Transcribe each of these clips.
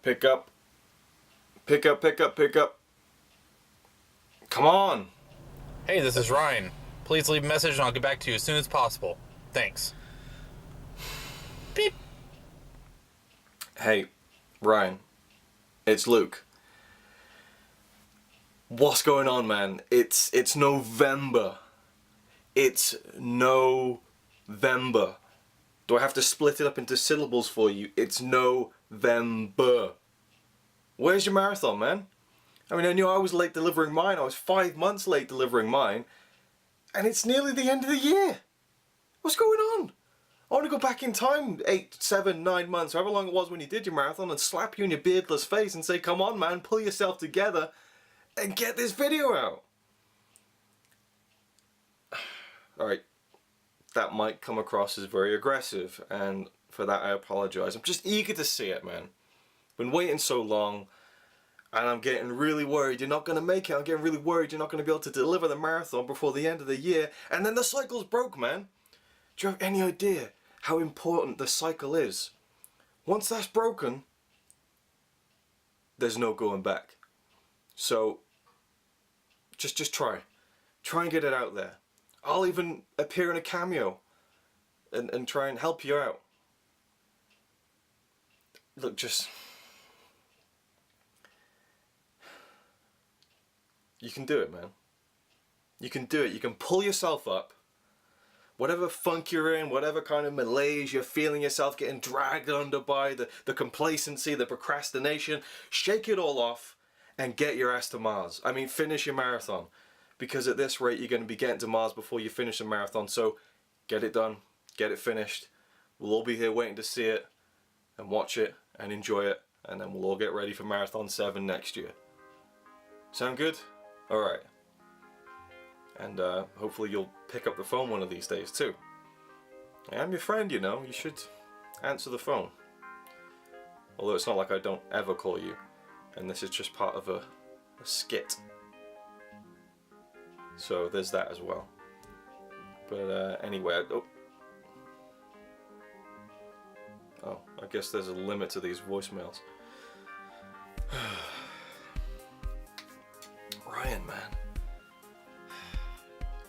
Pick up. Pick up, pick up, pick up. Come on. Hey, this is Ryan. Please leave a message and I'll get back to you as soon as possible. Thanks. Beep. Hey, Ryan. It's Luke. What's going on, man? It's November. It's November. Do I have to split it up into syllables for you? It's November. Where's your marathon, man? I mean, I knew I was late delivering mine. I was 5 months late delivering mine. And it's nearly the end of the year. What's going on? I want to go back in time 8, 7, 9 months, however long it was when you did your marathon, and slap you in your beardless face and say, come on, man, pull yourself together and get this video out. Alright, that might come across as very aggressive, and for that I apologize. I'm just eager to see it, man. Been waiting so long, and I'm getting really worried you're not going to make it. I'm getting really worried you're not going to be able to deliver the marathon before the end of the year, and then the cycle's broke, man. Do you have any idea how important the cycle is? Once that's broken, there's no going back. So, just try. Try and get it out there. I'll even appear in a cameo and try and help you out. Look, just... You can do it, man. You can do it. You can pull yourself up. Whatever funk you're in, whatever kind of malaise you're feeling yourself getting dragged under by, the complacency, the procrastination, shake it all off and get your ass to Mars. I mean, finish your marathon. Because at this rate, you're going to be getting to Mars before you finish the marathon. So, get it done. Get it finished. We'll all be here waiting to see it and watch it and enjoy it. And then we'll all get ready for Marathon 7 next year. Sound good? Alright. And hopefully you'll pick up the phone one of these days too. I'm your friend, you know. You should answer the phone. Although it's not like I don't ever call you. And this is just part of a skit. So there's that as well. But anyway, oh, I guess there's a limit to these voicemails. Ryan, man,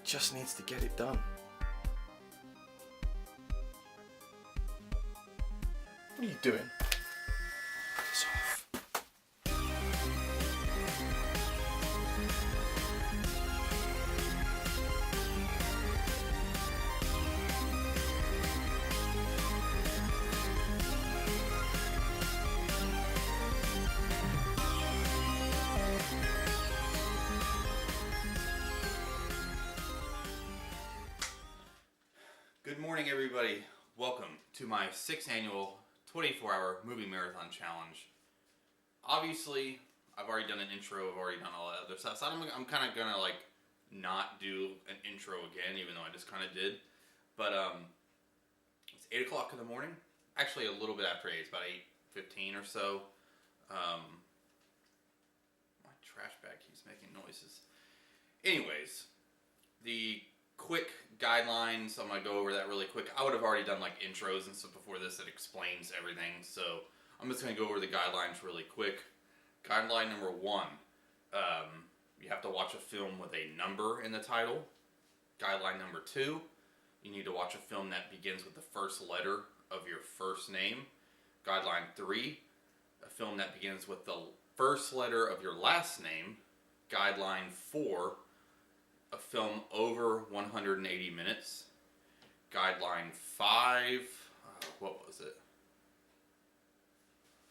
just needs to get it done. What are you doing? Piss off. Good morning, everybody. Welcome to my 6th annual 24-hour movie marathon challenge. Obviously, I've already done an intro, I've already done all that other stuff, so I'm kind of gonna like not do an intro again, even though I just kind of did. But it's 8 o'clock in the morning. Actually, a little bit after 8. It's about 8:15 or so. My trash bag keeps making noises. Anyways, the quick guidelines, I'm going to go over that really quick. I would have already done like intros and stuff before this that explains everything, so I'm just going to go over the guidelines really quick. Guideline number 1, you have to watch a film with a number in the title. Guideline number 2, you need to watch a film that begins with the first letter of your first name. Guideline 3, a film that begins with the first letter of your last name. Guideline 4, a film over 180 minutes. Guideline 5, what was it?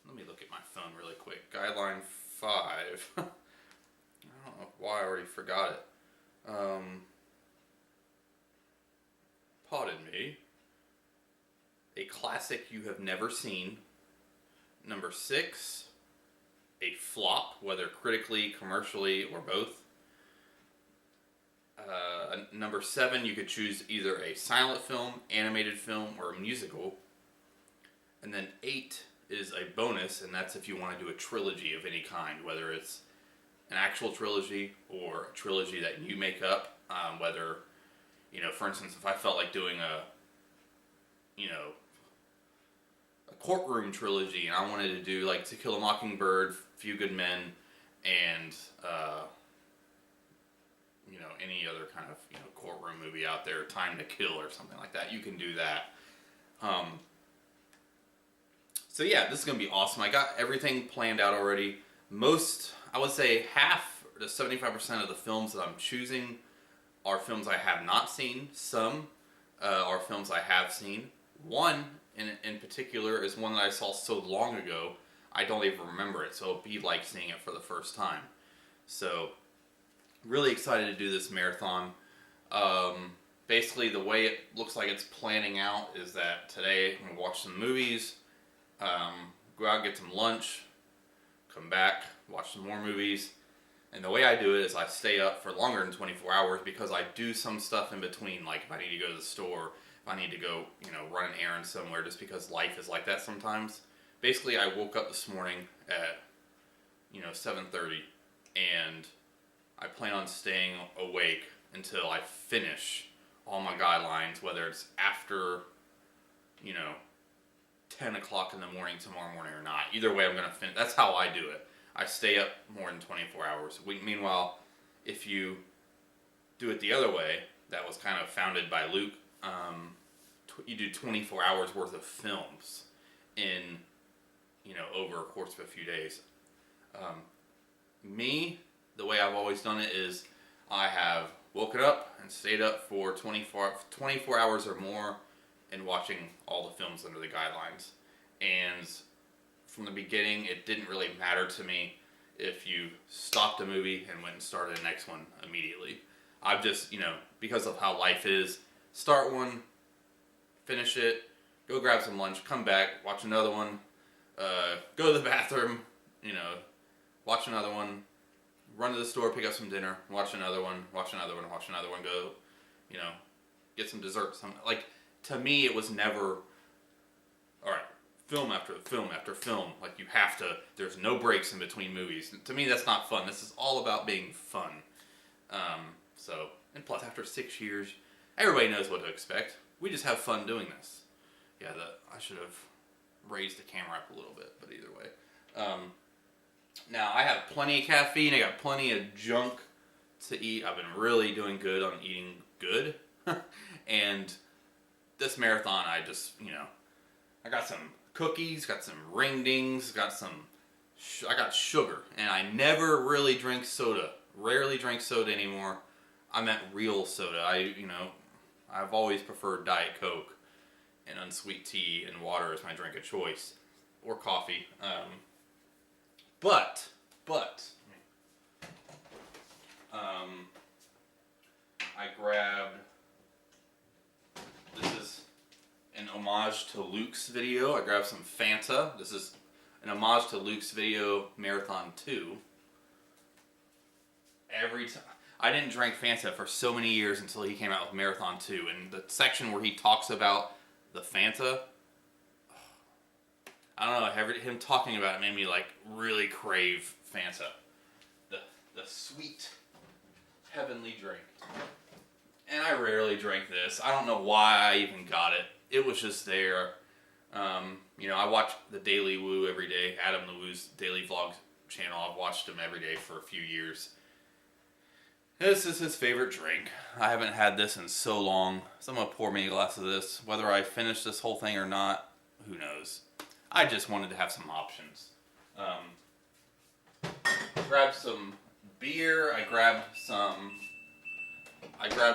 Let me look at my phone really quick. Guideline 5, I don't know why I already forgot it. Pardon me. A classic you have never seen. Number 6, a flop, whether critically, commercially, or both. Number 7, you could choose either a silent film, animated film, or a musical. And then 8 is a bonus, and that's if you want to do a trilogy of any kind, whether it's an actual trilogy or a trilogy that you make up. Whether, you know, for instance, if I felt like doing a a courtroom trilogy, and I wanted to do like To Kill a Mockingbird, Few Good Men, and you know, any other kind of, you know, courtroom movie out there, Time to Kill or something like that. You can do that. So yeah, this is gonna be awesome. I got everything planned out already. Most, I would say half to 75% of the films that I'm choosing are films I have not seen. Some are films I have seen. One in particular is one that I saw so long ago, I don't even remember it. So it'll be like seeing it for the first time. So really excited to do this marathon. Basically, the way it looks like it's planning out is that today I'm gonna watch some movies, go out and get some lunch, come back, watch some more movies. And the way I do it is I stay up for longer than 24 hours because I do some stuff in between. Like if I need to go to the store, if I need to go, you know, run an errand somewhere, just because life is like that sometimes. Basically, I woke up this morning at, you know, 7:30, and I plan on staying awake until I finish all my guidelines, whether it's after, you know, 10 o'clock in the morning tomorrow morning or not. Either way, I'm going to finish. That's how I do it. I stay up more than 24 hours. Meanwhile, if you do it the other way, that was kind of founded by Luke, you do 24 hours worth of films in, you know, over a course of a few days. Me, the way I've always done it is I have woken up and stayed up for 24 hours or more and watching all the films under the guidelines. And from the beginning, it didn't really matter to me if you stopped a movie and went and started the next one immediately. I've just, you know, because of how life is, start one, finish it, go grab some lunch, come back, watch another one, go to the bathroom, you know, watch another one, run to the store, pick up some dinner, watch another one, watch another one, watch another one, go, you know, get some dessert. Like, to me, it was never, all right, film after film after film. Like, you have to, there's no breaks in between movies. To me, that's not fun. This is all about being fun. And plus, after 6 years, everybody knows what to expect. We just have fun doing this. Yeah, I should have raised the camera up a little bit, but either way. Now, I have plenty of caffeine. I got plenty of junk to eat. I've been really doing good on eating good. And this marathon, I just, you know, I got some cookies, got some ring dings, I got sugar. And I never really drink soda. Rarely drink soda anymore. I meant real soda. I've always preferred Diet Coke and unsweet tea and water as my drink of choice. Or coffee. But, I grabbed, this is an homage to Luke's video. I grabbed some Fanta. This is an homage to Luke's video, Marathon 2. Every time, I didn't drink Fanta for so many years until he came out with Marathon 2. And the section where he talks about the Fanta, I don't know, him talking about it made me like really crave Fanta. The sweet, heavenly drink. And I rarely drink this. I don't know why I even got it. It was just there. I watch the Daily Woo every day, Adam the Woo's daily vlog channel. I've watched him every day for a few years. This is his favorite drink. I haven't had this in so long, so I'm going to pour me a glass of this. Whether I finish this whole thing or not, who knows. I just wanted to have some options. Grabbed some beer. I grabbed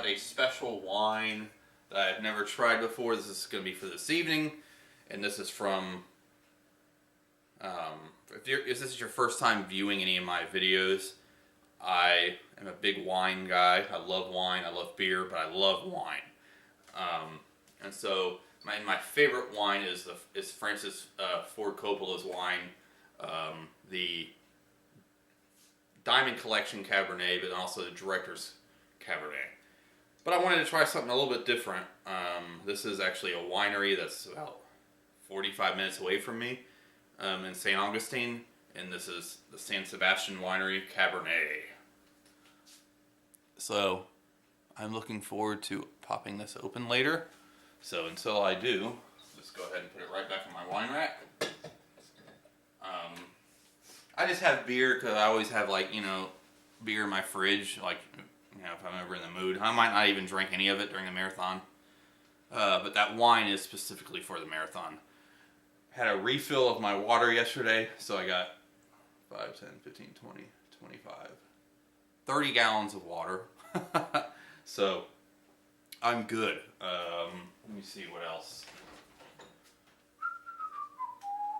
a special wine that I've never tried before. This is going to be for this evening. And this is from, if this is your first time viewing any of my videos, I am a big wine guy. I love wine. I love beer, but I love wine. And so my favorite wine is Francis Ford Coppola's wine, the Diamond Collection Cabernet, but also the Director's Cabernet. But I wanted to try something a little bit different. This is actually a winery that's about 45 minutes away from me in St. Augustine, and this is the San Sebastian Winery Cabernet. So I'm looking forward to popping this open later. So until I do, just go ahead and put it right back in my wine rack. I just have beer because I always have, like, you know, beer in my fridge. Like, you know, if I'm ever in the mood. I might not even drink any of it during the marathon. But that wine is specifically for the marathon. Had a refill of my water yesterday, so I got 5, 10, 15, 20, 25, 30 gallons of water. So, I'm good. Let me see what else.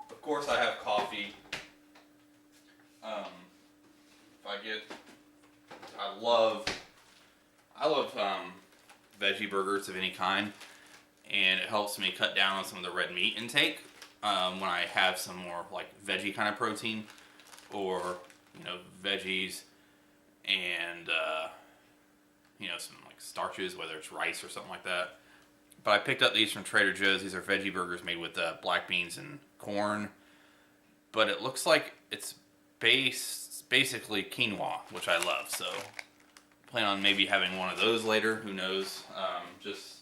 Of course, I have coffee. I love veggie burgers of any kind, and it helps me cut down on some of the red meat intake when I have some more like veggie kind of protein, or you know, veggies and you know, some like starches, whether it's rice or something like that. But I picked up these from Trader Joe's. These are veggie burgers made with black beans and corn, but it looks like it's basically quinoa, which I love. So plan on maybe having one of those later. Who knows? Just,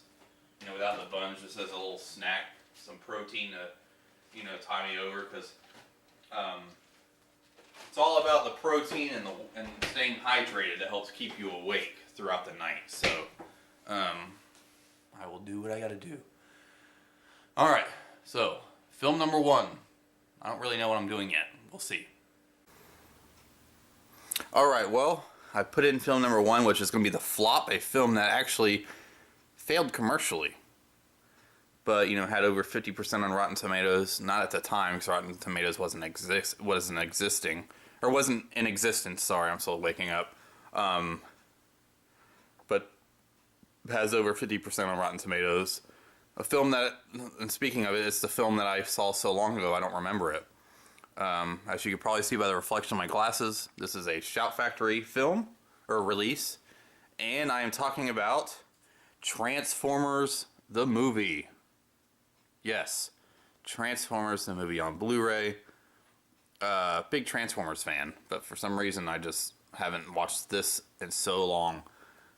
you know, without the buns, just as a little snack, some protein to, you know, tie me over, because it's all about the protein and staying hydrated that helps keep you awake throughout the night. So I will do what I gotta do. All right, so film number 1. I don't really know what I'm doing yet. We'll see. All right, well, I put in film number 1, which is going to be The Flop, a film that actually failed commercially, but, you know, had over 50% on Rotten Tomatoes. Not at the time, because Rotten Tomatoes wasn't in existence. Sorry, I'm still waking up. But has over 50% on Rotten Tomatoes. A film that, and speaking of it, it's the film that I saw so long ago I don't remember it. As you can probably see by the reflection of my glasses, this is a Shout Factory film, or release, and I am talking about Transformers the movie. Yes, Transformers the movie on Blu-ray. Big Transformers fan, but for some reason I just haven't watched this in so long.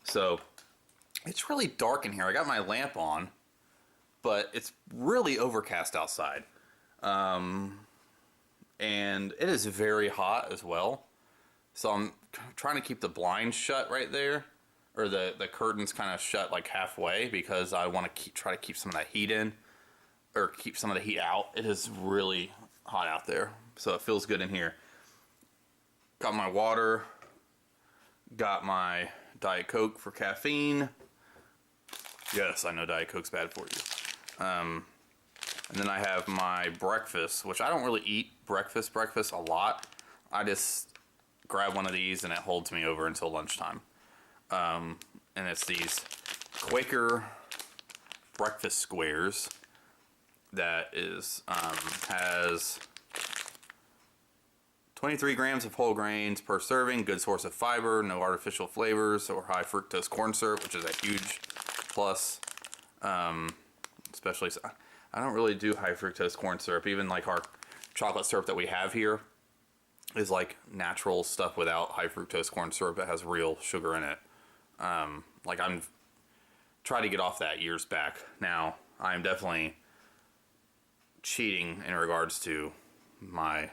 So, it's really dark in here. I got my lamp on, but it's really overcast outside. And it is very hot as well. So I'm trying to keep the blinds shut right there, or the curtains kind of shut like halfway, because I want to try to keep some of that heat in, or keep some of the heat out. It is really hot out there, so it feels good in here. Got my water, got my Diet Coke for caffeine. Yes, I know Diet Coke's bad for you. And then I have my breakfast, which I don't really eat breakfast a lot. I just grab one of these and it holds me over until lunchtime. And it's these Quaker breakfast squares that has 23 grams of whole grains per serving, good source of fiber, no artificial flavors or high fructose corn syrup, which is a huge plus. Especially, I don't really do high fructose corn syrup. Even like our chocolate syrup that we have here is like natural stuff without high fructose corn syrup that has real sugar in it. Like I'm trying to get off that years back. Now I'm definitely cheating in regards to my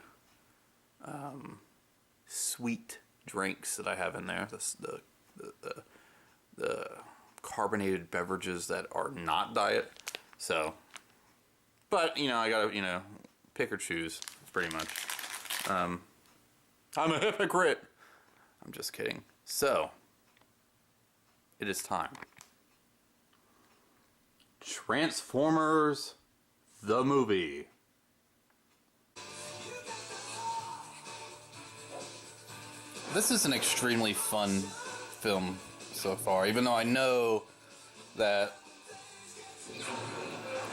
sweet drinks that I have in there. The carbonated beverages that are not diet. So, but you know, I gotta, you know, pick or choose pretty much. I'm a hypocrite. I'm just kidding. So, it is time. Transformers the movie. This is an extremely fun film so far, even though I know that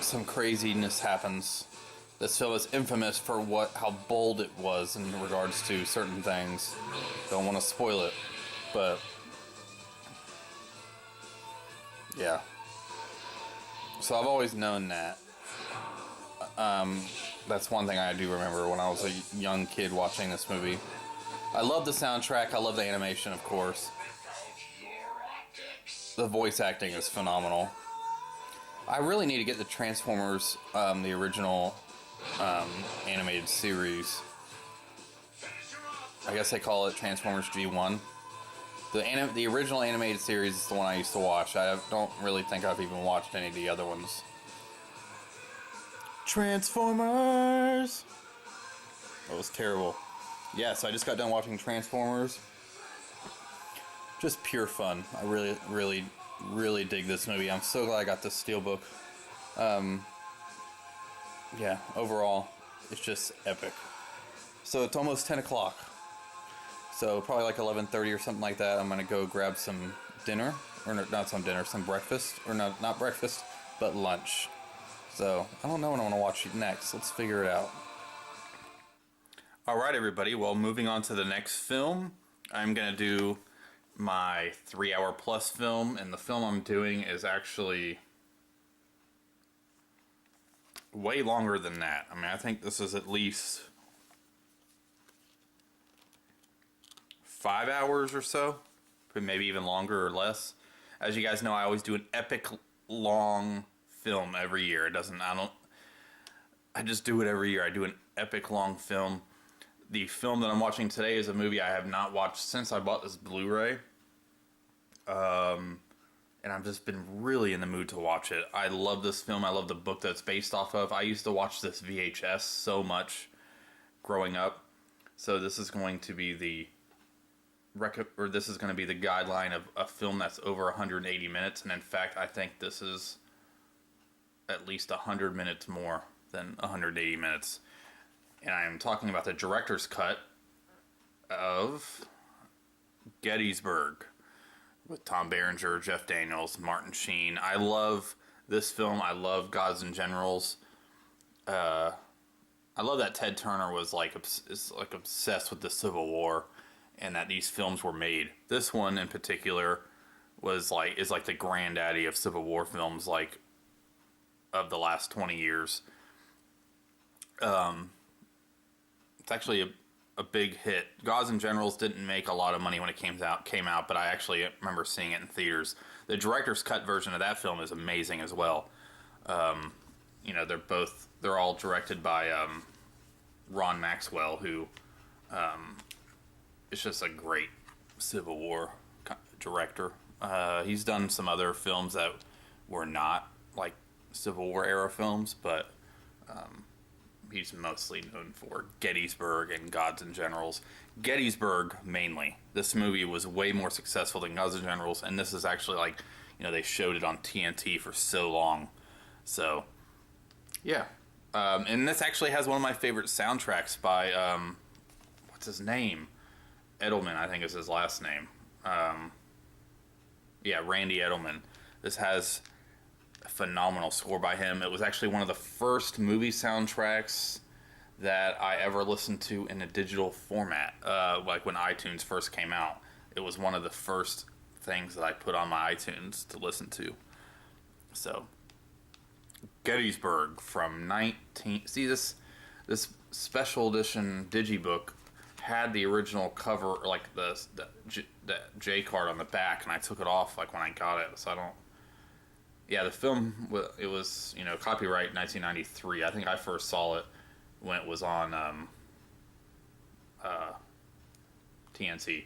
some craziness happens. This film is infamous for how bold it was in regards to certain things. Don't want to spoil it, but yeah. So I've always known that. That's one thing I do remember when I was a young kid watching this movie. I love the soundtrack. I love the animation, of course. The voice acting is phenomenal. I really need to get the Transformers, the original animated series. I guess they call it Transformers G1. The original animated series is the one I used to watch. I don't really think I've even watched any of the other ones. Transformers! That was terrible. Yeah, so I just got done watching Transformers. Just pure fun. I really dig this movie. I'm so glad I got this steelbook. Yeah, overall, it's just epic. So it's almost 10 o'clock. So probably like 11:30 or something like that. I'm gonna go grab some dinner, or not some dinner, some breakfast, or not breakfast, but lunch. So I don't know what I want to watch next. Let's figure it out. All right, everybody. Well, moving on to the next film, I'm gonna do my 3-hour plus film, and the film I'm doing is actually way longer than that. I mean, I think this is at least 5 hours or so, but maybe even longer or less. As you guys know, I always do an epic long film every year. I just do it every year. I do an epic long film. The film that I'm watching today is a movie I have not watched since I bought this Blu-ray. And I've just been really in the mood to watch it. I love this film. I love the book that it's based off of. I used to watch this VHS so much growing up. So this is going to be the guideline of a film that's over 180 minutes. And in fact, I think this is at least 100 minutes more than 180 minutes. And I am talking about the director's cut of Gettysburg with Tom Berenger, Jeff Daniels, Martin Sheen. I love this film. I love Gods and Generals. I love that Ted Turner is obsessed with the Civil War, and that these films were made. This one in particular is like the granddaddy of Civil War films, like of the last 20 years. It's actually a big hit. Gods and Generals didn't make a lot of money when it came out, but I actually remember seeing it in theaters. The director's cut version of that film is amazing as well. They're all directed by Ron Maxwell, who is just a great Civil War director. He's done some other films that were not like Civil War era films, but he's mostly known for Gettysburg and Gods and Generals. Gettysburg, mainly. This movie was way more successful than Gods and Generals, and this is actually they showed it on TNT for so long. So, yeah. And this actually has one of my favorite soundtracks by, what's his name? Edelman, I think is his last name. Randy Edelman. This has a phenomenal score by him. It was actually one of the first movie soundtracks that I ever listened to in a digital format. Like when iTunes first came out, it was one of the first things that I put on my iTunes to listen to. So, Gettysburg from this special edition digibook had the original cover, like the J card on the back, and I took it off like when I got it. So the film, it was copyright 1993. I think I first saw it when it was on TNT.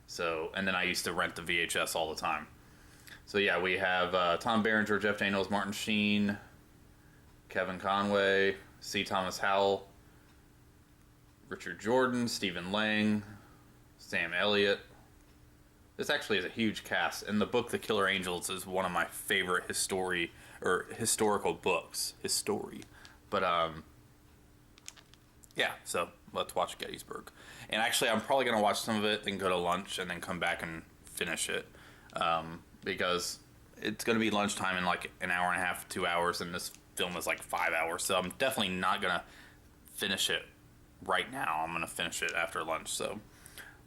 So, and then I used to rent the VHS all the time. So yeah, we have Tom Berenger, Jeff Daniels, Martin Sheen, Kevin Conway, C. Thomas Howell, Richard Jordan, Stephen Lang, Sam Elliott. This actually is a huge cast, and the book The Killer Angels is one of my favorite historical books. But so let's watch Gettysburg. And actually, I'm probably going to watch some of it, then go to lunch, and then come back and finish it. Because it's going to be lunchtime in like an hour and a half, 2 hours, and this film is like 5 hours. So I'm definitely not going to finish it right now. I'm going to finish it after lunch. So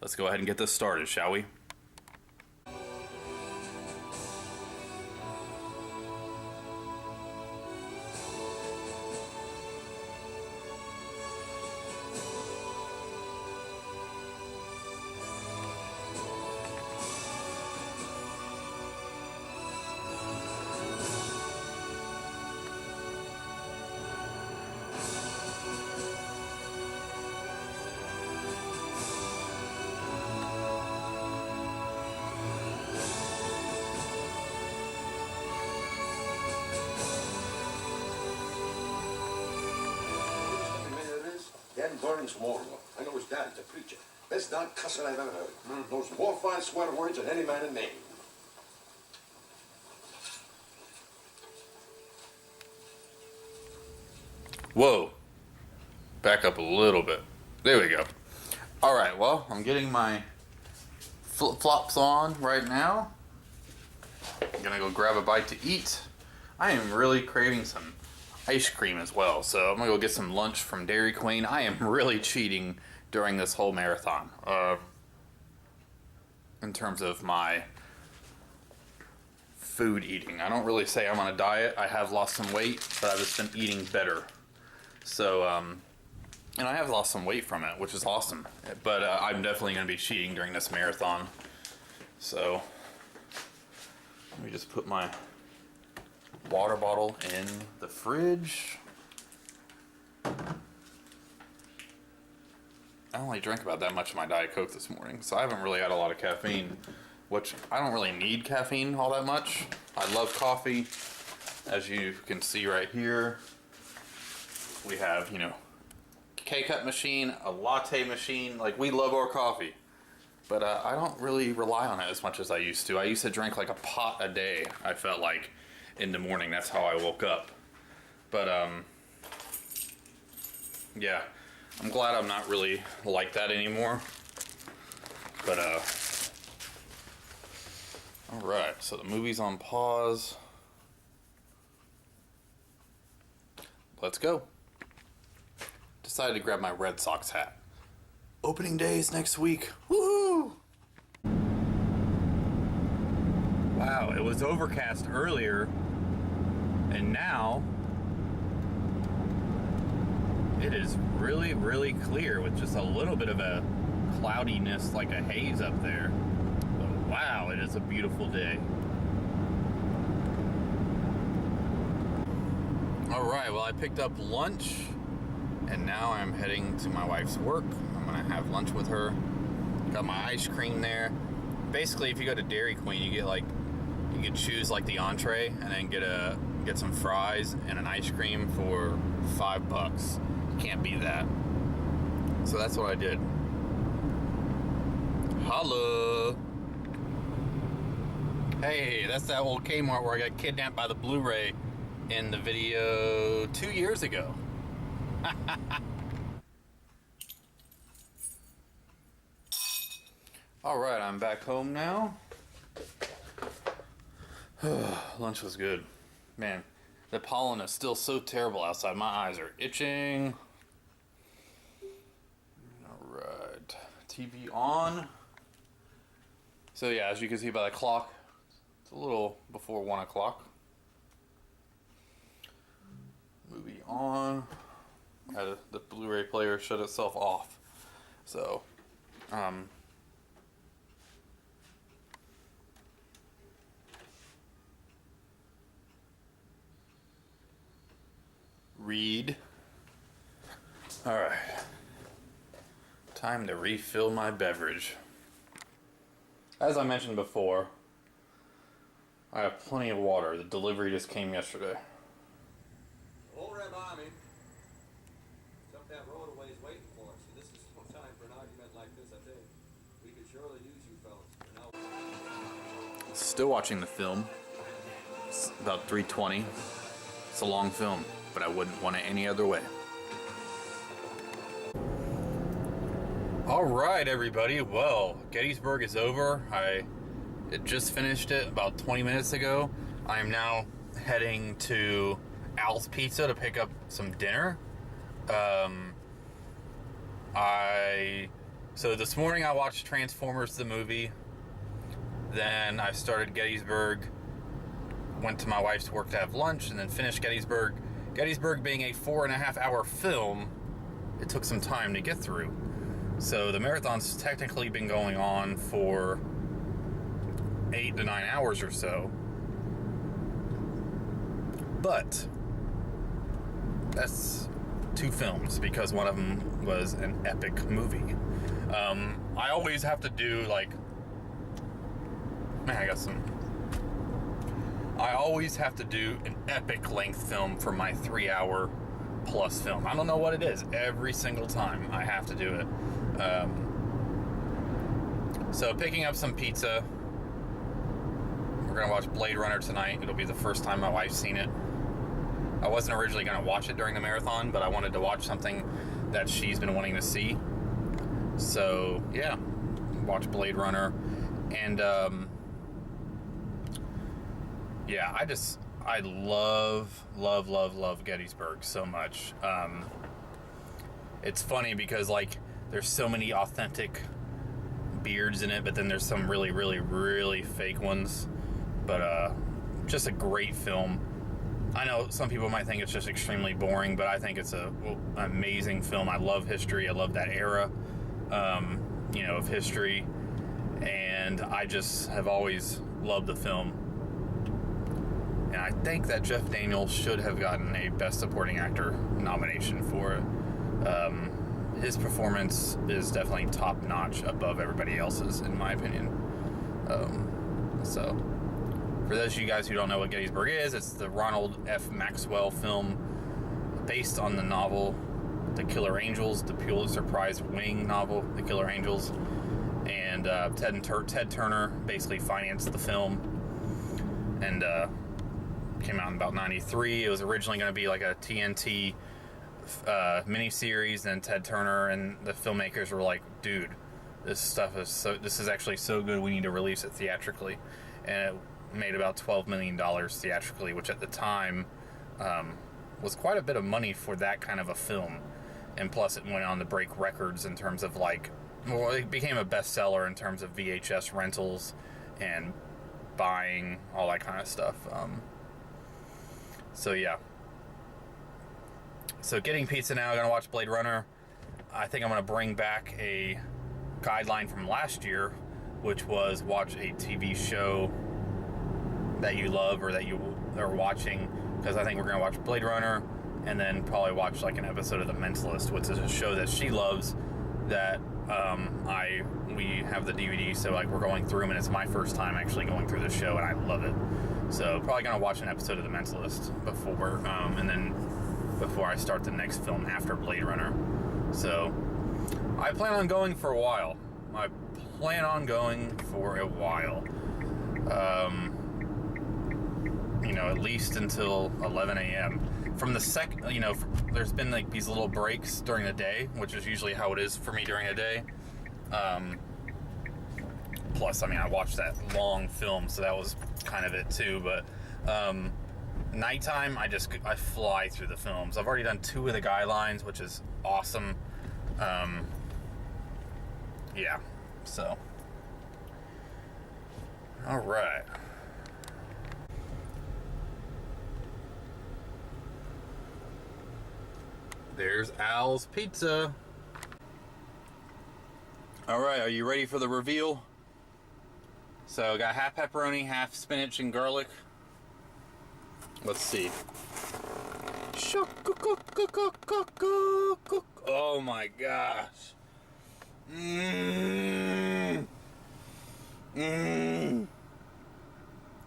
let's go ahead and get this started, shall we? Burns more. I know his daddy's a preacher. Best darn cusser I've ever heard. Knows more fine swear words than any man in Maine. Whoa. Back up a little bit. There we go. Alright, well, I'm getting my flip-flops on right now. I'm gonna go grab a bite to eat. I am really craving some ice cream as well, so I'm gonna go get some lunch from Dairy Queen. I am really cheating during this whole marathon. In terms of my food eating. I don't really say I'm on a diet. I have lost some weight, but I've just been eating better. So, and I have lost some weight from it, which is awesome. But I'm definitely going to be cheating during this marathon. So, let me just put my water bottle in the fridge. I only drank about that much of my Diet Coke this morning, so I haven't really had a lot of caffeine, which I don't really need caffeine all that much. I love coffee. As you can see right here, we have, you know, K-Cup machine, a latte machine. Like, we love our coffee. But I don't really rely on it as much as I used to. I used to drink like a pot a day, I felt like, in the morning. That's how I woke up. But, yeah. I'm glad I'm not really like that anymore. But, alright, so the movie's on pause. Let's go. Decided to grab my Red Sox hat. Opening day is next week. Woohoo! Wow, it was overcast earlier, and now it is really, really clear with just a little bit of a cloudiness, like a haze up there. But wow, it is a beautiful day. Alright, well, I picked up lunch, and now I'm heading to my wife's work. I'm gonna have lunch with her. Got my ice cream there. Basically, if you go to Dairy Queen, you get like, you can choose like the entree, and then get some fries and an ice cream for $5. Can't beat that. So that's what I did. Holla! Hey, that's that old Kmart where I got kidnapped by the Blu-ray in the video 2 years ago. Alright, I'm back home now. Lunch was good. Man, the pollen is still so terrible outside. My eyes are itching. Alright, TV on. So yeah, as you can see by the clock, it's a little before 1 o'clock. Movie on. Had the Blu-ray player shut itself off. So, read. Alright. Time to refill my beverage. As I mentioned before, I have plenty of water. The delivery just came yesterday. Old Red Army. It's up that road a ways waiting for us. So this is no time for an argument like this, I think. We could surely use you fellas. Now... Still watching the film. It's about 3:20. It's a long film, but I wouldn't want it any other way. Alright, everybody. Well, Gettysburg is over. I just finished it about 20 minutes ago. I am now heading to Al's Pizza to pick up some dinner. So this morning I watched Transformers the movie. Then I started Gettysburg, went to my wife's work to have lunch, and then finished Gettysburg. Gettysburg being a 4.5 hour film, it took some time to get through. So the marathon's technically been going on for 8 to 9 hours or so. But that's 2 films because one of them was an epic movie. I always have to do like, man, I always have to do an epic length film for my 3-hour plus film. I don't know what it is. Every single time I have to do it. So picking up some pizza. We're going to watch Blade Runner tonight. It'll be the first time my wife's seen it. I wasn't originally going to watch it during the marathon, but I wanted to watch something that she's been wanting to see. So, yeah. Watch Blade Runner. And, yeah, I love Gettysburg so much. It's funny because, like, there's so many authentic beards in it, but then there's some really, really, really fake ones. But, just a great film. I know some people might think it's just extremely boring, but I think it's an amazing film. I love history. I love that era, of history. And I just have always loved the film. And I think that Jeff Daniels should have gotten a Best Supporting Actor nomination for it. His performance is definitely top-notch above everybody else's, in my opinion. So, for those of you guys who don't know what Gettysburg is, it's the Ronald F. Maxwell film based on the novel The Killer Angels, the Pulitzer Prize-winning novel, The Killer Angels. And Ted Turner basically financed the film. And came out in about 93. It was originally going to be like a TNT miniseries, and Ted Turner and the filmmakers were like, dude, this is actually so good, we need to release it theatrically. And it made about $12 million theatrically, which at the time was quite a bit of money for that kind of a film. And plus it went on to break records in terms of it became a bestseller in terms of VHS rentals and buying, all that kind of stuff. So yeah. So getting pizza now, gonna watch Blade Runner. I think I'm gonna bring back a guideline from last year, which was watch a TV show that you love or that you are watching, because I think we're gonna watch Blade Runner and then probably watch like an episode of The Mentalist, which is a show that she loves that we have the DVD, so like we're going through them, and it's my first time actually going through the show, and I love it. So probably gonna watch an episode of The Mentalist before I start the next film after Blade Runner. So I plan on going for a while. At least until 11 a.m. From the there's been like these little breaks during the day, which is usually how it is for me during a day. Plus, I watched that long film, so that was kind of it too. But nighttime, I fly through the films. I've already done 2 of the guidelines, which is awesome. Yeah, so all right. There's Al's Pizza. Alright, are you ready for the reveal? So, got half pepperoni, half spinach and garlic. Let's see. Oh my gosh.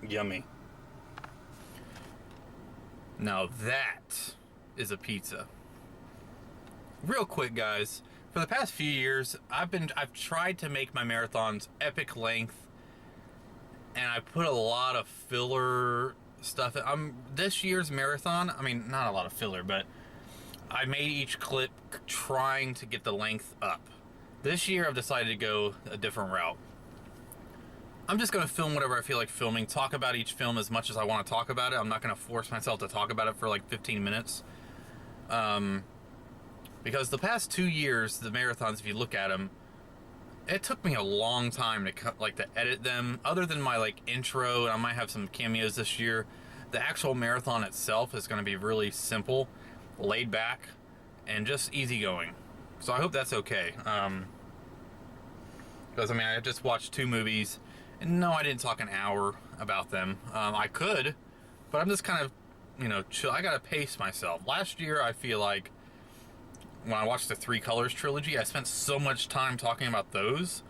Yummy. Now that is a pizza. Real quick, guys, for the past few years, I've tried to make my marathons epic length, and I put a lot of filler stuff. This year's marathon, not a lot of filler, but I made each clip trying to get the length up. This year, I've decided to go a different route. I'm just going to film whatever I feel like filming, talk about each film as much as I want to talk about it. I'm not going to force myself to talk about it for like 15 minutes. Because the past 2 years, the marathons, if you look at them, it took me a long time to edit them. Other than my intro, and I might have some cameos this year, the actual marathon itself is going to be really simple, laid back, and just easygoing. So I hope that's okay. Because I just watched 2 movies, and no, I didn't talk an hour about them. I could, but I'm just kind of, chill. I gotta pace myself. Last year, I feel like when I watched the 3 Colors trilogy, I spent so much time talking about those.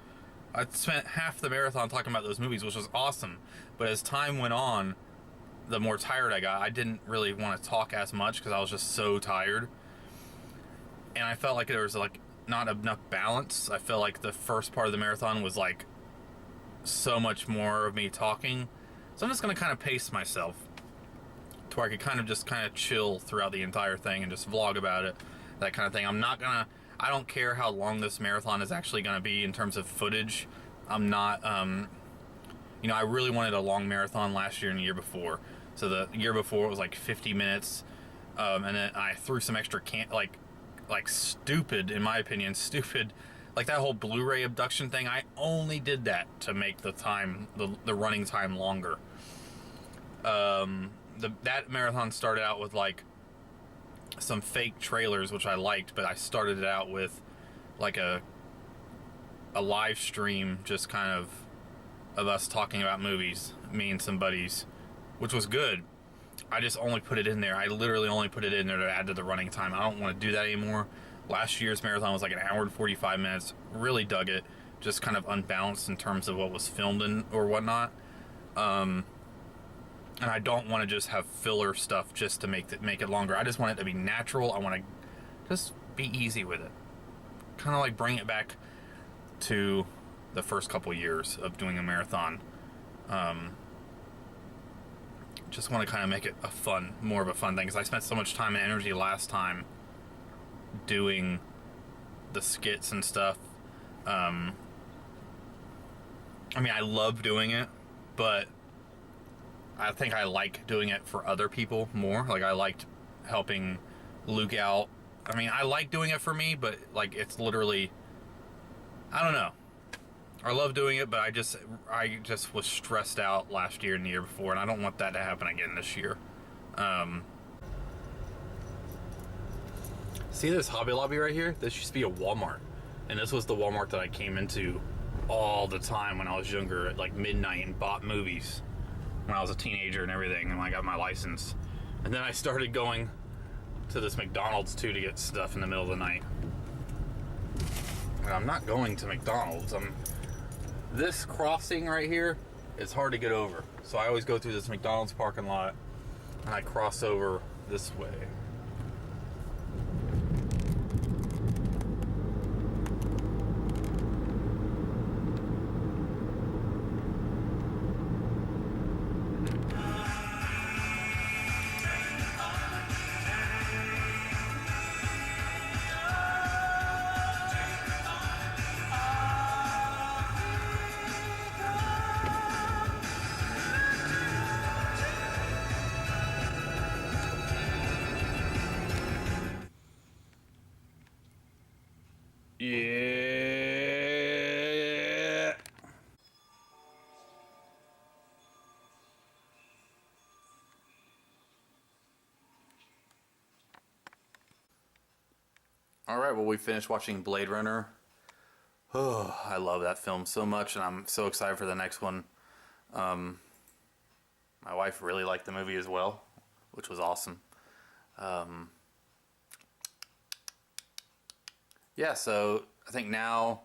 I spent half the marathon talking about those movies, which was awesome. But as time went on, the more tired I got, I didn't really want to talk as much because I was just so tired. and I felt like there was like not enough balance. I felt like the first part of the marathon was like so much more of me talking, so I'm just gonna kind of pace myself to where I could kind of chill throughout the entire thing and just vlog about it, that kind of thing. I don't care how long this marathon is actually gonna be in terms of footage. I'm not, you know, I really wanted a long marathon last year and the year before. So the year before it was like 50 minutes, and then I threw some extra like stupid, in my opinion, stupid, like that whole Blu-ray abduction thing. I only did that to make the time, the running time longer. That marathon started out with like some fake trailers, which I liked, but I started it out with like a live stream, just kind of us talking about movies, me and some buddies, which was good. I just only put it in there. I literally only put it in there to add to the running time. I don't want to do that anymore. Last year's marathon was like an hour and 45 minutes. Really dug it. Just kind of unbalanced in terms of what was filmed in or whatnot. And I don't want to just have filler stuff just to make it longer. I just want it to be natural. I want to just be easy with it. Kind of like bring it back to the first couple years of doing a marathon. Just want to kind of make it more of a fun thing, because I spent so much time and energy last time doing the skits and stuff. I mean, I love doing it, but I think I like doing it for other people more. Like, I liked helping Luke out. I mean, I like doing it for me, but like, it's literally, I don't know. I love doing it, but I just was stressed out last year and the year before, and I don't want that to happen again this year. See this Hobby Lobby right here? This used to be a Walmart, and this was the Walmart that I came into all the time when I was younger at like midnight and bought movies when I was a teenager and everything, and I got my license. And then I started going to this McDonald's too to get stuff in the middle of the night. And I'm not going to McDonald's. This crossing right here is hard to get over. So I always go through this McDonald's parking lot and I cross over this way. Yeah. Alright, well, we finished watching Blade Runner. Oh, I love that film so much, and I'm so excited for the next one. My wife really liked the movie as well, which was awesome. Yeah, so I think now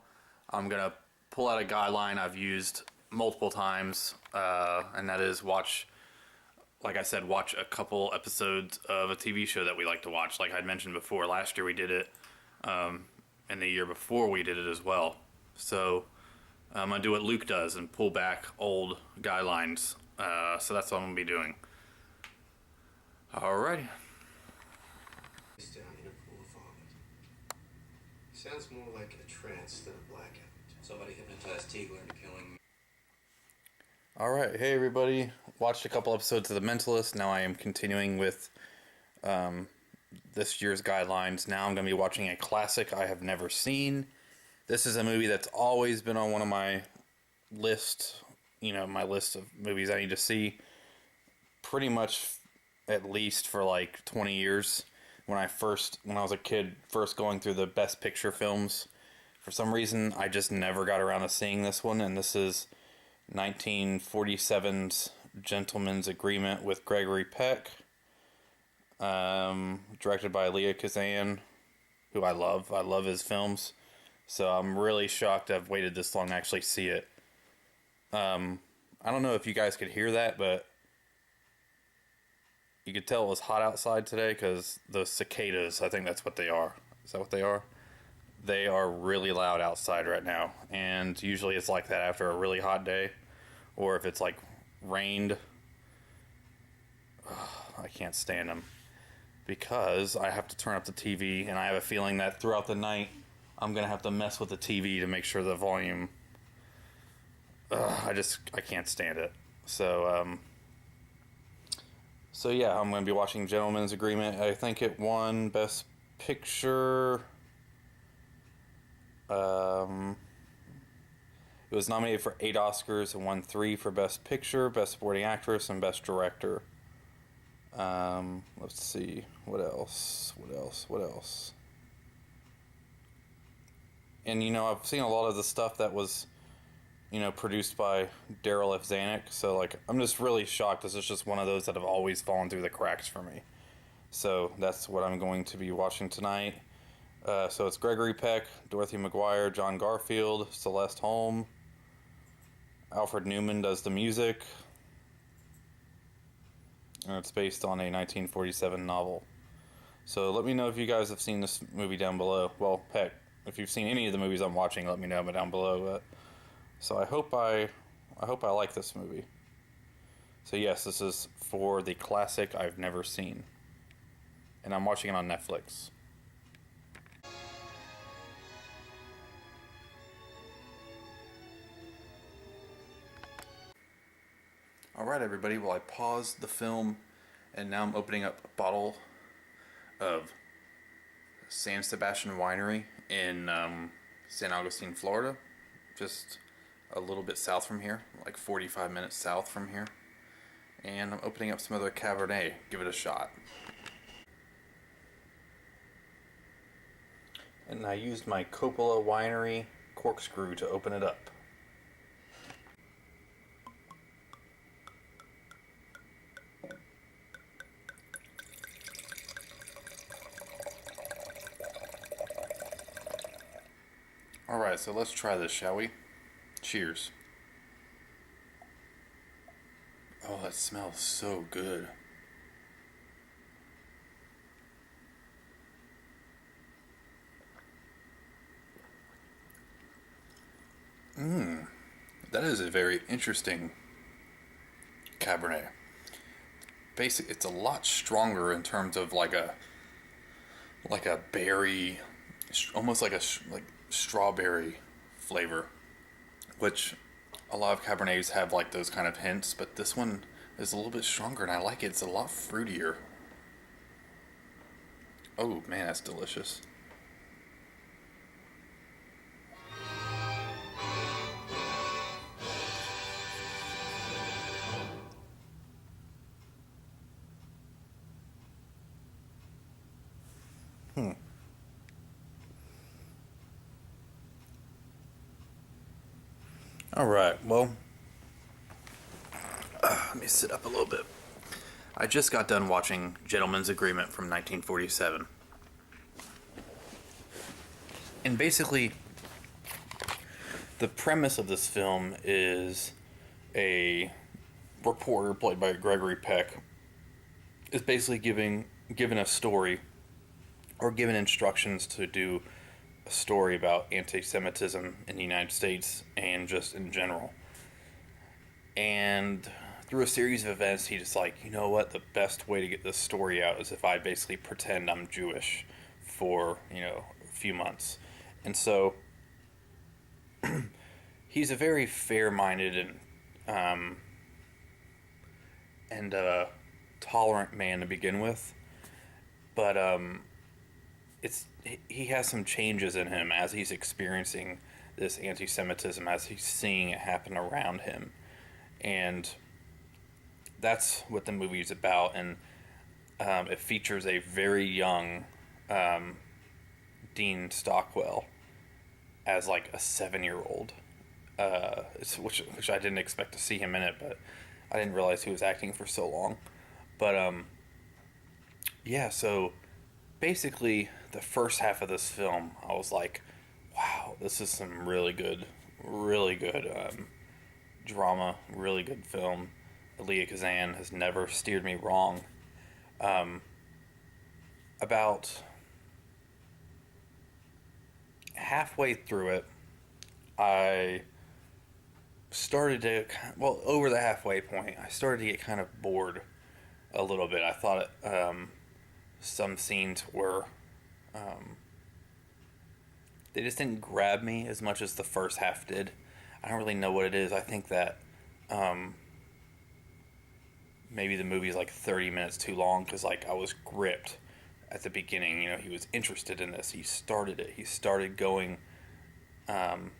I'm going to pull out a guideline I've used multiple times, and that is like I said, watch a couple episodes of a TV show that we like to watch. Like I'd mentioned before, last year we did it, and the year before we did it as well. So I'm going to do what Luke does and pull back old guidelines. So that's what I'm going to be doing. Alrighty. Sounds more like a trance than a blackout. Somebody hypnotized Teagler into killing me. Alright, hey everybody. Watched a couple episodes of The Mentalist. Now I am continuing with this year's guidelines. Now I'm going to be watching a classic I have never seen. This is a movie that's always been on one of my list, my list of movies I need to see pretty much at least for like 20 years. When I was a kid, first going through the Best Picture films, for some reason I just never got around to seeing this one, and this is 1947's Gentleman's Agreement with Gregory Peck, directed by Elia Kazan, who I love. I love his films, so I'm really shocked I've waited this long to actually see it. I don't know if you guys could hear that, but you could tell it was hot outside today because the cicadas, I think that's what they are. Is that what they are? They are really loud outside right now, and usually it's like that after a really hot day, or if it's like rained. I can't stand them because I have to turn up the TV, and I have a feeling that throughout the night I'm gonna have to mess with the TV to make sure the volume. I can't stand it. So yeah, I'm gonna be watching Gentleman's Agreement. I think it won Best Picture. It was nominated for 8 Oscars and won 3 for Best Picture, Best Supporting Actress, and Best Director. Let's see. What else? And, I've seen a lot of the stuff that was, produced by Daryl F. Zanuck. So, I'm just really shocked. This is just one of those that have always fallen through the cracks for me. So, that's what I'm going to be watching tonight. So it's Gregory Peck, Dorothy McGuire, John Garfield, Celeste Holm. Alfred Newman does the music. And it's based on a 1947 novel. So let me know if you guys have seen this movie down below. Well, heck, if you've seen any of the movies I'm watching, let me know down below. So I hope I like this movie. So yes, this is for the classic I've never seen. And I'm watching it on Netflix. Alright everybody, well I paused the film and now I'm opening up a bottle of San Sebastian Winery in San Augustine, Florida. Just a little bit south from here, like 45 minutes south from here. And I'm opening up some other Cabernet. Give it a shot. And I used my Coppola Winery corkscrew to open it up. Alright, so let's try this, shall we? Cheers. Oh, that smells so good. That is a very interesting Cabernet. It's a lot stronger in terms of like a berry, almost like strawberry flavor, which a lot of Cabernets have like those kind of hints, but this one is a little bit stronger and I like it. It's a lot fruitier. Oh man, that's delicious. Alright, well, let me sit up a little bit. I just got done watching Gentleman's Agreement from 1947. And basically, the premise of this film is a reporter, played by Gregory Peck, is basically given a story, or given instructions to do a story about anti-Semitism in the United States and just in general. And through a series of events, he just you know what, the best way to get this story out is if I basically pretend I'm Jewish for, a few months. And so he's a very fair-minded and tolerant man to begin with. But he has some changes in him as he's experiencing this anti-Semitism, as he's seeing it happen around him. And that's what the movie is about. And it features a very young Dean Stockwell as a 7-year-old, which I didn't expect to see him in it, but I didn't realize he was acting for so long. But yeah, so basically the first half of this film, I was like, wow, this is some really good drama, really good film. Elia Kazan has never steered me wrong. About halfway through it, I started to, well, over the halfway point, I started to get kind of bored a little bit. I thought some scenes were, they just didn't grab me as much as the first half did. I don't really know what it is. I think that maybe the movie is like 30 minutes too long, because like I was gripped at the beginning. You know, he was interested in this. He started it. He started going,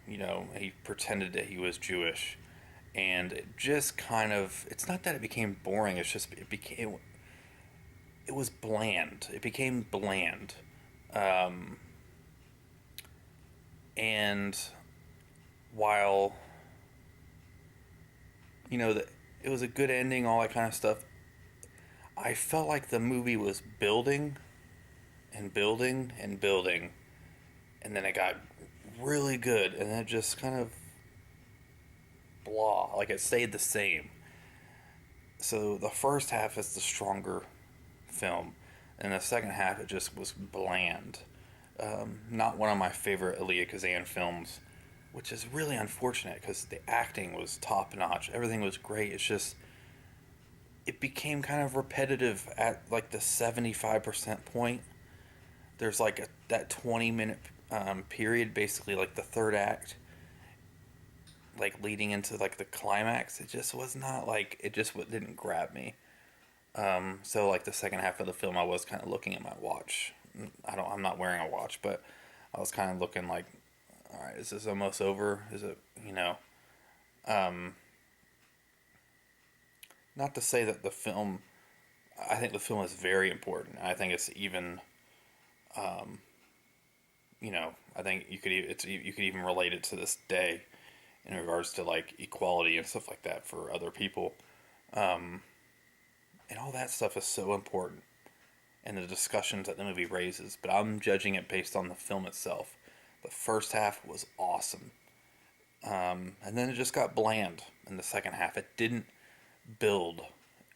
you know, he pretended that he was Jewish. And it just kind of, it's not that it became boring, it's just, it was bland. It became bland. And while, you know, it was a good ending, all that kind of stuff, I felt like the movie was building and building and building, and then it got really good, and then it just kind of blah, like it stayed the same. So the first half is the stronger film, and the second half it just was bland. Not one of my favorite Elia Kazan films, which is really unfortunate because the acting was top notch, everything was great. It's just, it became kind of repetitive at like the 75% point. There's like that 20-minute period, basically like the third act, like leading into like the climax. It just was not like, it just didn't grab me. So like the second half of the film, I was kind of looking at my watch. I'm not wearing a watch, but I was kind of looking like, all right, is this almost over? Is it, you know, not to say that the film, I think the film is very important. I think it's even, you know, I think you could even relate it to this day in regards to like equality and stuff like that for other people. And all that stuff is so important, and the discussions that the movie raises, but I'm judging it based on the film itself. The first half was awesome. And then it just got bland in the second half. It didn't build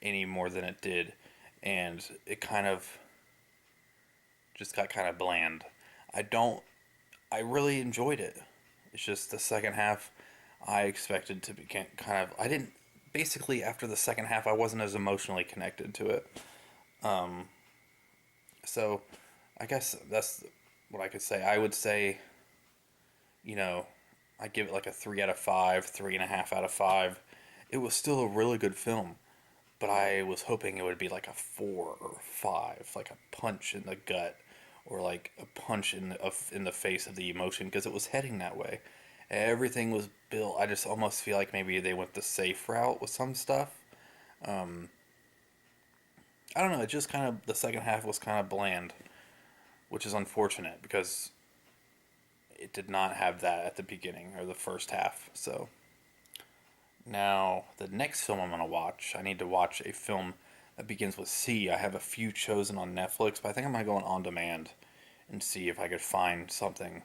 any more than it did, and it kind of just got kind of bland. I really enjoyed it. It's just the second half, I expected to be kind of, basically after the second half, I wasn't as emotionally connected to it. So I guess that's what I could say. I would say, you know, I give it like a 3 out of 5, 3.5 out of 5. It was still a really good film, but I was hoping it would be like a 4 or 5, like a punch in the gut, or like a punch in the face of the emotion, because it was heading that way. Everything was built. I just almost feel like maybe they went the safe route with some stuff. I don't know. It just kind of, the second half was kind of bland, which is unfortunate because it did not have that at the beginning or the first half. So now the next film I'm going to watch, I need to watch a film that begins with C. I have a few chosen on Netflix, but I think I'm going to go on demand and see if I could find something,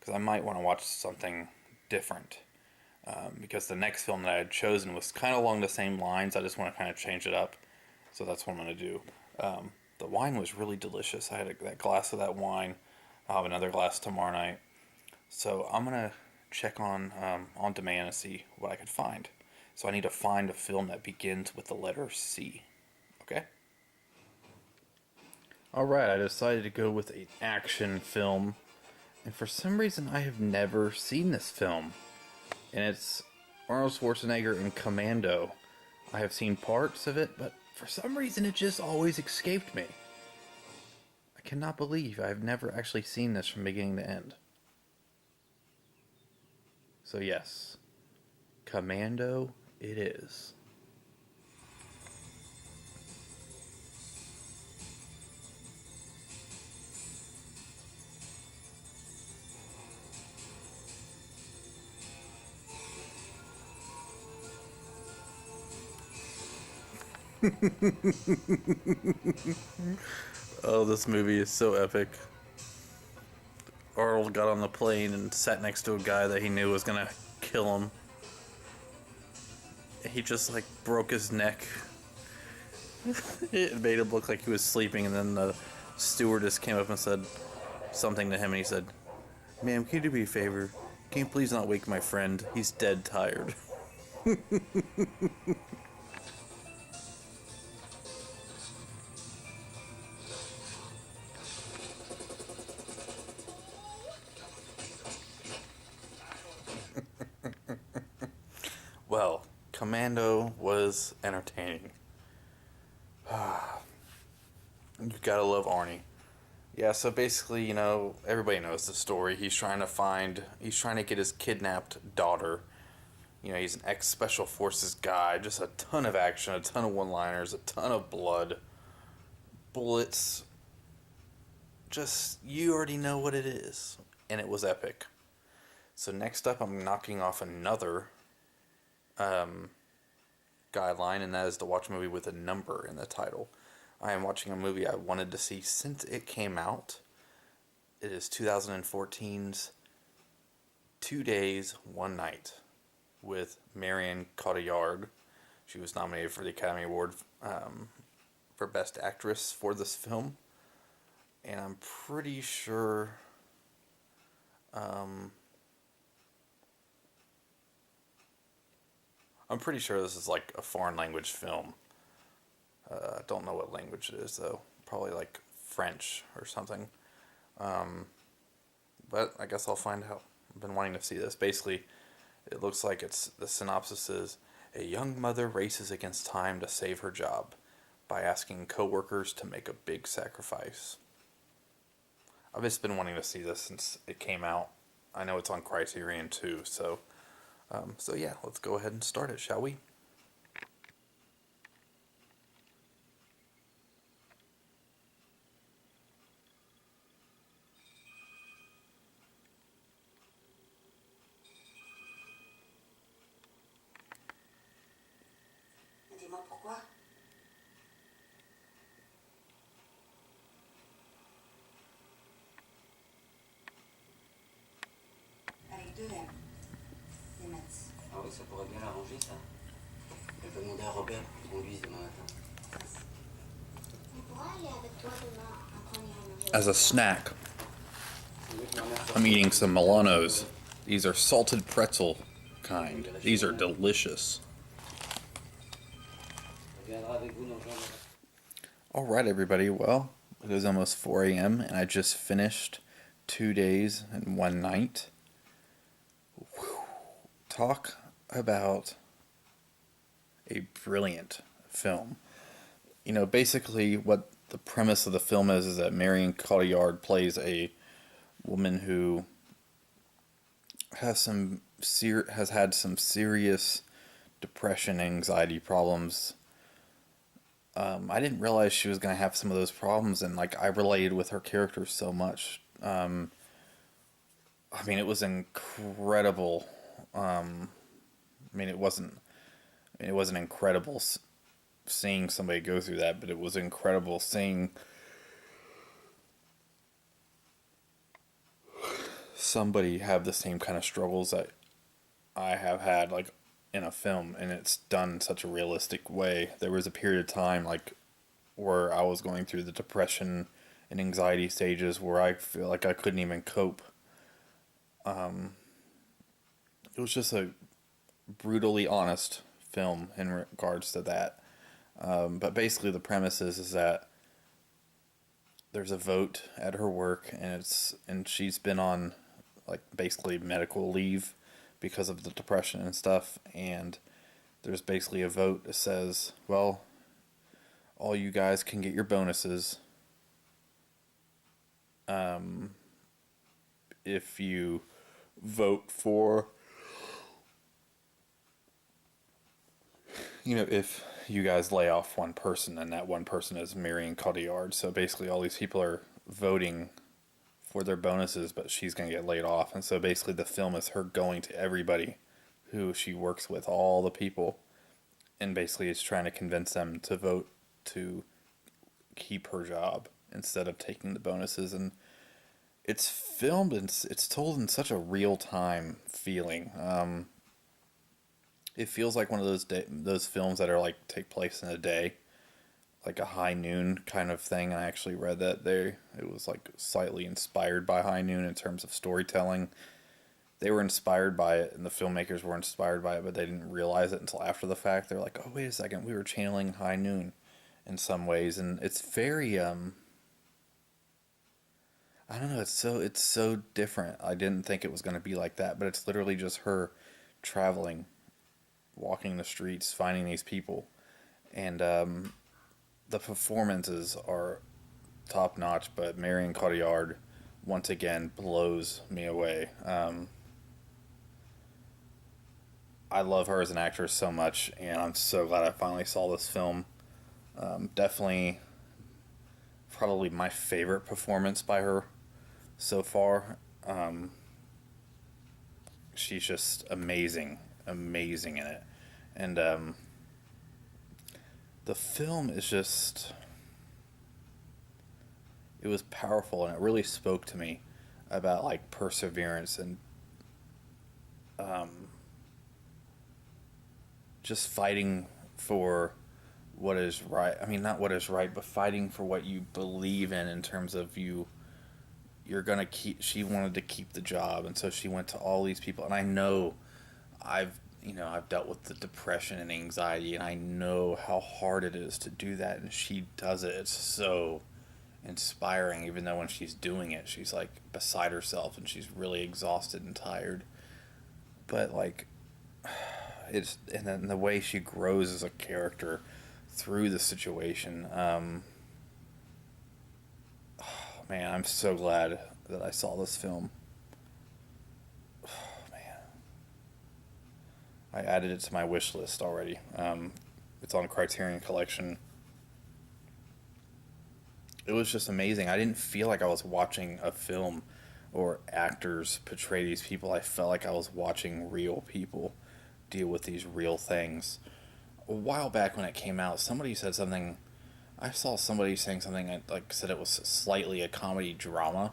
because I might want to watch something different. Because the next film that I had chosen was kind of along the same lines. I just want to kind of change it up. So that's what I'm going to do. The wine was really delicious. I had that glass of that wine. I'll have another glass tomorrow night. So I'm going to check on demand and see what I could find. So I need to find a film that begins with the letter C. Okay? Alright, I decided to go with an action film. And for some reason, I have never seen this film. And it's Arnold Schwarzenegger in Commando. I have seen parts of it, but for some reason it just always escaped me. I cannot believe I've never actually seen this from beginning to end. So yes, Commando it is. Oh, this movie is so epic. Arnold got on the plane and sat next to a guy that he knew was gonna kill him. He just like broke his neck. It made him look like he was sleeping, and then the stewardess came up and said something to him, and he said, Ma'am, can you do me a favor? Can you please not wake my friend? He's dead tired. Well, Commando was entertaining. You gotta love Arnie. Yeah, so basically, you know, everybody knows the story. He's trying to get his kidnapped daughter. You know, he's an ex-special forces guy. Just a ton of action, a ton of one-liners, a ton of blood, bullets. Just, you already know what it is. And it was epic. So next up, I'm knocking off another guideline, and that is to watch a movie with a number in the title. I am watching a movie I wanted to see since it came out. It is 2014's 2 Days, One Night with Marion Cotillard. She was nominated for the Academy Award for Best Actress for this film. And I'm pretty sure this is like a foreign language film. I don't know what language it is though. Probably like French or something. But I guess I'll find out. I've been wanting to see this. Basically, it looks like the synopsis is a young mother races against time to save her job by asking coworkers to make a big sacrifice. I've just been wanting to see this since it came out. I know it's on Criterion too, so yeah, let's go ahead and start it, shall we? Dis-moi pourquoi. Avec deux M. Des maths. Ah oui, ça pourrait bien l'arranger, ça. Je peux demander à Robert pour qu'il conduise demain matin. On pourra aller avec toi demain après on ira manger. As a snack, I'm eating some Milanos. These are salted pretzel kind. These are delicious. Je viendrai avec vous dans le genre. Alright, everybody. Well, it is almost 4 a.m. and I just finished 2 days and 1 night. Whew. Talk about a brilliant film. You know, basically what the premise of the film is that Marion Cotillard plays a woman who has had some serious depression, anxiety problems. I didn't realize she was going to have some of those problems, and like I related with her character so much. I mean, it was incredible. It wasn't incredible seeing somebody go through that, but it was incredible seeing somebody have the same kind of struggles that I have had, like in a film, and it's done in such a realistic way. There was a period of time like where I was going through the depression and anxiety stages where I feel like I couldn't even cope. It was just a brutally honest film in regards to that. But basically the premise is that there's a vote at her work, and she's been on like basically medical leave because of the depression and stuff, and there's basically a vote that says, well, all you guys can get your bonuses if you vote for, if you guys lay off one person, and that one person is Marion Cotillard. So basically all these people are voting for their bonuses, but she's going to get laid off. And so basically the film is her going to everybody who she works with, all the people, and basically is trying to convince them to vote to keep her job instead of taking the bonuses. And it's filmed and it's told in such a real-time feeling. It feels like one of those films that are like take place in a day. like a High Noon kind of thing. I actually read that it was like slightly inspired by High Noon in terms of storytelling. They were inspired by it, and the filmmakers were inspired by it, but they didn't realize it until after the fact. They're like, oh, wait a second, we were channeling High Noon in some ways, and it's very, I don't know, it's so different. I didn't think it was going to be like that, but it's literally just her traveling, walking the streets, finding these people, and the performances are top notch, but Marion Cotillard once again blows me away. I love her as an actress so much, and I'm so glad I finally saw this film. Definitely, probably my favorite performance by her so far. She's just amazing in it. And the film is just, it was powerful, and it really spoke to me about like perseverance and just fighting for what is right. I mean, not what is right, but fighting for what you believe in terms of you're gonna keep. She wanted to keep the job, and so she went to all these people. And I know I've dealt with the depression and anxiety, and I know how hard it is to do that, and she does it. It's so inspiring, even though when she's doing it, she's like beside herself, and she's really exhausted and tired. But like, it's, and then the way she grows as a character through the situation. Man, I'm so glad that I saw this film. Oh, man. I added it to my wish list already. It's on Criterion Collection. It was just amazing. I didn't feel like I was watching a film or actors portray these people. I felt like I was watching real people deal with these real things. A while back when it came out, somebody said something. I saw somebody saying something that, like, said it was slightly a comedy drama.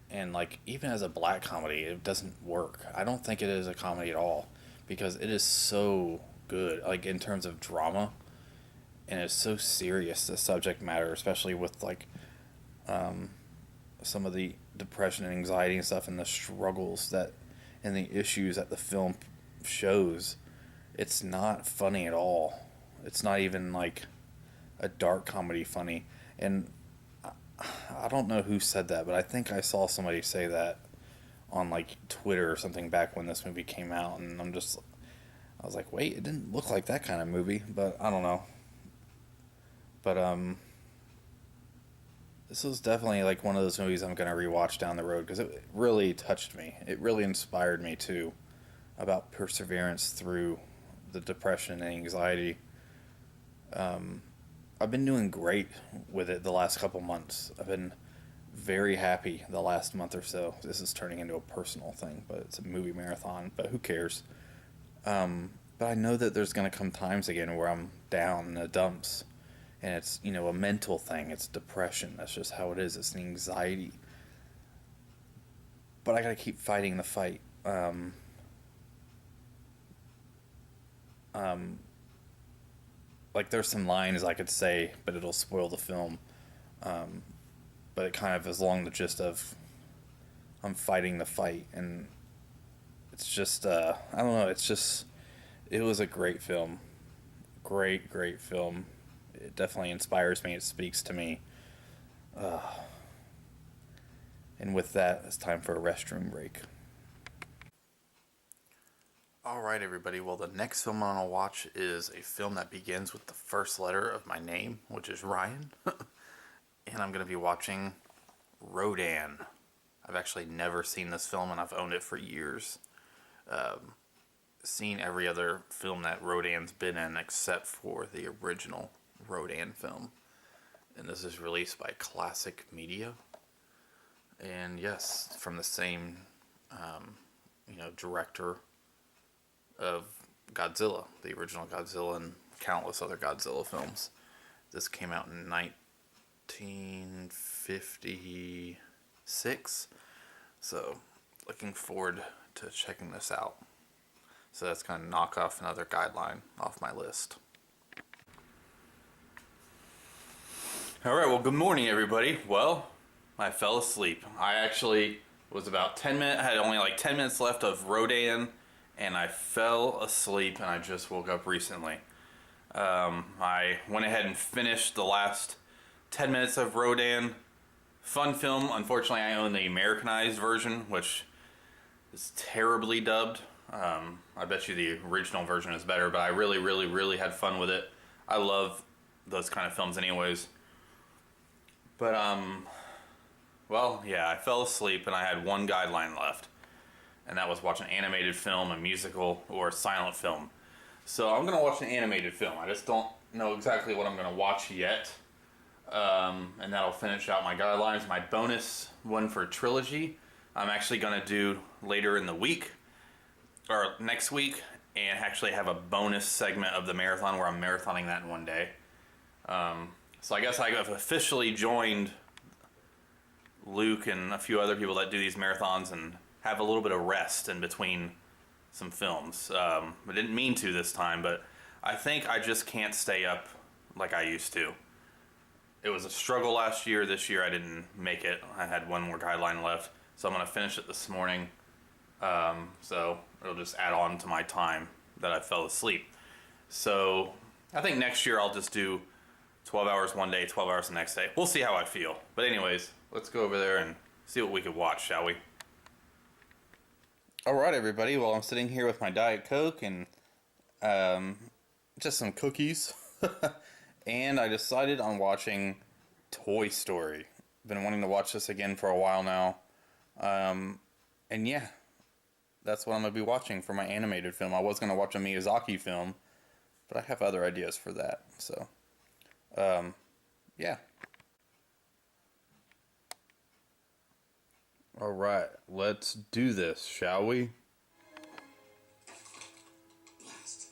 And, like, even as a black comedy, it doesn't work. I don't think it is a comedy at all. Because it is so good, like, in terms of drama. And it's so serious, the subject matter, especially with, like, some of the depression and anxiety and stuff, and the struggles that, and the issues that the film shows. It's not funny at all. It's not even, like, a dark comedy funny. And I don't know who said that, but I think I saw somebody say that on like Twitter or something back when this movie came out, and I was like, wait, it didn't look like that kind of movie, but I don't know. But this was definitely like one of those movies I'm gonna rewatch down the road, because it really touched me. It really inspired me too, about perseverance through the depression and anxiety. I've been doing great with it the last couple months. I've been very happy the last month or so. This is turning into a personal thing, but it's a movie marathon, but who cares? But I know that there's going to come times again where I'm down in the dumps, and it's, you know, a mental thing. It's depression. That's just how it is. It's an anxiety. But I got to keep fighting the fight. Like, there's some lines I could say, but it'll spoil the film. But it kind of is along the gist of I'm fighting the fight, and it's just, I don't know, it's just, it was a great film. Great film. It definitely inspires me. It speaks to me. And with that, it's time for a restroom break. Alright everybody, well the next film I'm going to watch is a film that begins with the first letter of my name, which is Ryan. And I'm going to be watching Rodan. I've actually never seen this film, and I've owned it for years. Seen every other film that Rodan's been in except for the original Rodan film. And this is released by Classic Media. And yes, from the same director of Godzilla, the original Godzilla, and countless other Godzilla films. This came out in 1956, so looking forward to checking this out. So that's going to knock off another guideline off my list. All right, well, good morning, everybody. Well, I fell asleep. I actually was about 10 minutes, had only like 10 minutes left of Rodan, and I fell asleep, and I just woke up recently. I went ahead and finished the last 10 minutes of Rodan. Fun film. Unfortunately, I own the Americanized version, which is terribly dubbed. I bet you the original version is better, but I really had fun with it. I love those kind of films anyways. But, well, yeah, I fell asleep and I had one guideline left. And that was watch an animated film, a musical, or a silent film. So I'm going to watch an animated film. I just don't know exactly what I'm going to watch yet. And that'll finish out my guidelines. My bonus one for trilogy, I'm actually going to do later in the week, or next week, and actually have a bonus segment of the marathon where I'm marathoning that in one day. So I guess I have officially joined Luke and a few other people that do these marathons and have a little bit of rest in between some films. I didn't mean to this time, but I think I just can't stay up like I used to. It was a struggle last year. This year I didn't make it. I had one more guideline left, so I'm going to finish it this morning. So it'll just add on to my time that I fell asleep. So I think next year I'll just do 12 hours one day, 12 hours the next day. We'll see how I feel. But anyways, let's go over there and see what we could watch, shall we? Alright, everybody. Well, I'm sitting here with my Diet Coke and just some cookies. And I decided on watching Toy Story. Been wanting to watch this again for a while now. And yeah, that's what I'm going to be watching for my animated film. I was going to watch a Miyazaki film, but I have other ideas for that. So, yeah. Alright, let's do this, shall we? Blast.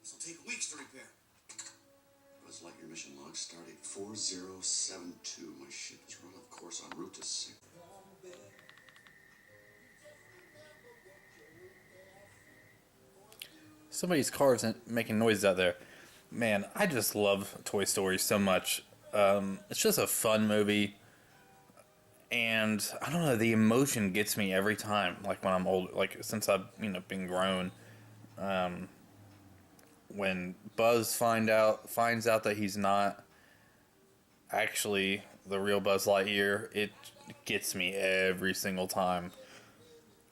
This will take weeks to repair. Buzz Lightyear mission log started 4072. My ship is run off course en route to 6. Somebody's car isn't making noises out there. Man, I just love Toy Story so much. It's just a fun movie. And I don't know, the emotion gets me every time. Like when I'm old, like since I've been grown. When Buzz finds out that he's not actually the real Buzz Lightyear, it gets me every single time.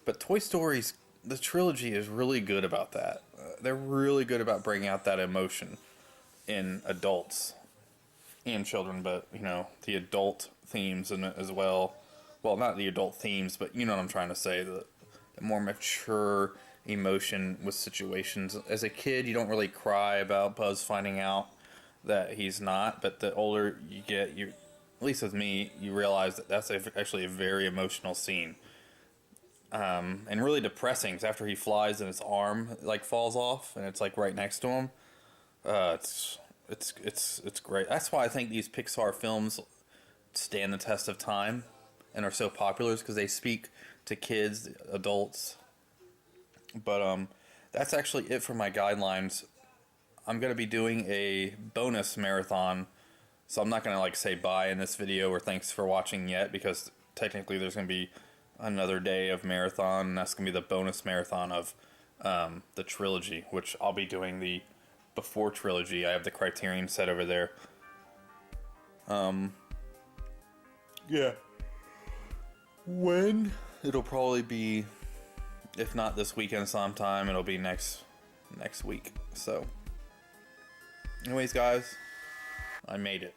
But Toy Story's, the trilogy is really good about that. They're really good about bringing out that emotion in adults and children, but the adult themes in it as well. Well, not the adult themes, but you know what I'm trying to say. The more mature emotion with situations. As a kid, you don't really cry about Buzz finding out that he's not, but the older you get, at least with me, you realize that that's actually a very emotional scene. And really depressing, because after he flies and his arm falls off and it's right next to him, it's great. That's why I think these Pixar films stand the test of time and are so popular, because they speak to kids, adults. But that's actually it for my guidelines. I'm going to be doing a bonus marathon, so I'm not going to say bye in this video or thanks for watching yet, because technically there's going to be another day of marathon, and that's going to be the bonus marathon of the trilogy, which I'll be doing the before trilogy. I have the Criterion set over there. Yeah. When? It'll probably be, if not this weekend sometime, it'll be next week. So, anyways, guys, I made it.